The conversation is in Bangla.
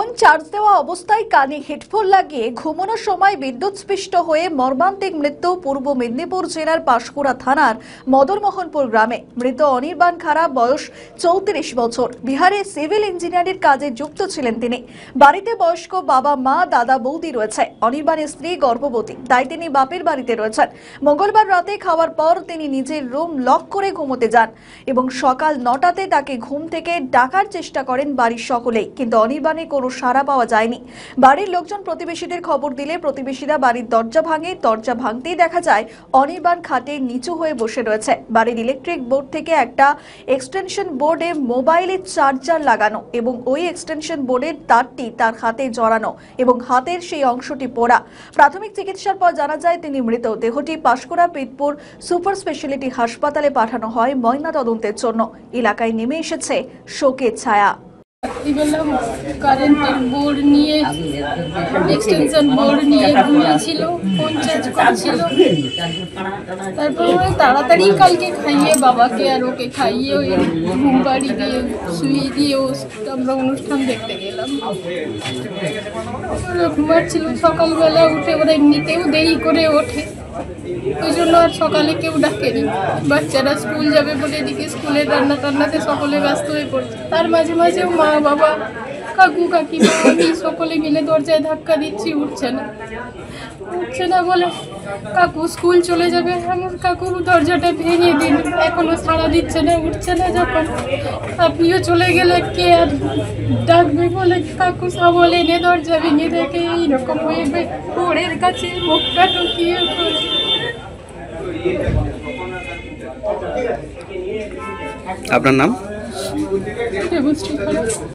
ফোন চার্জ দেওয়া অবস্থায় কানে হেডফোন লাগিয়ে ঘুমানোর সময় বিদ্যুৎস্পৃষ্ট হয়ে মর্মান্তিক মৃত্যু পূর্ব মেদিনীপুর জেলার পাঁশকুড়া থানার মদনমোহনপুর গ্রামে। মৃত অনির্বাণ খাড়া, বয়স 34 বছর। বিহারে সিভিল ইঞ্জিনিয়ারিং কাজে যুক্ত ছিলেন তিনি। বাড়িতে বয়স্ক বাবা, মা, দাদা, বৌদি রয়েছে। অনির্বাণের স্ত্রী গর্ভবতী, তাই তিনি বাপের বাড়িতে রয়েছেন। মঙ্গলবার রাতে খাওয়ার পর তিনি নিজের রুম লক করে ঘুমোতে যান এবং সকাল 9টাতে তাকে ঘুম থেকে ডাকার চেষ্টা করেন বাড়ির সকলেই, কিন্তু অনির্বাণের কোনো সাড়া পাওয়া যায়নি। বাড়ির লোকজন প্রতিবেশীদের খবর দিলে প্রতিবেশীরা বাড়ির দরজা ভাঙে। দরজা ভাঙতেই দেখা যায় অনির্বাণ খাটে নিচু হয়ে বসে রয়েছে। বাড়ির ইলেকট্রিক বোর্ড থেকে একটা এক্সটেনশন বোর্ডে মোবাইলের চার্জার লাগানো এবং ওই এক্সটেনশন বোর্ডের তারটি তার হাতে জড়ানো এবং হাতের সেই অংশটি পোড়া। প্রাথমিক চিকিৎসার পর জানা যায় তিনি মৃত। দেহটি পাঁশকুড়া পিতপুর সুপার স্পেশালিটি হাসপাতালে পাঠানো হয় ময়নাতদন্তের জন্য। এলাকায় নেমে এসেছে শোকের ছায়া। কারেন্টের বোর্ড নিয়ে, এক্সটেনশন বোর্ড নিয়ে ঘুমিয়েছিল, ফোন চার্জ করছিল। তারপর তাড়াতাড়ি কালকে খাইয়ে বাবাকে আর ওকে খাইয়ে ওই ঘুম বাড়ি দিয়ে শুয়ে দিয়ে আমরা অনুষ্ঠান দেখতে গেলাম। ঘুমাচ্ছিল, সকালবেলা উঠে ওরা এমনিতেও দেরি করে ওঠে, ওই জন্য আর সকালে কেউ ডাকেনি। বাচ্চারা স্কুল যাবে বলে এদিকে স্কুলের রান্নাতে সকলে ব্যস্ত হয়ে পড়ছে। তার মাঝে মাঝেও মা, বাবা, কাকু, কাকিমা, আমি সকলে মিলে দরজায় ধাক্কা দিচ্ছি, উঠছে না বলে কাকু স্কুল চলে যাবে। আমার কাকু দরজাটা ভেঙে দিন, এখনো সাড়া দিচ্ছে না, উঠছে না। যখন আপনিও চলে গেলে কে আর ডাকবে বলে কাকু সাবল এনে দরজা ভেঙে দেখে এইরকম হয়ে বোর্ডের কাছে মুখটা ঢুকিয়ে আপনার নাম?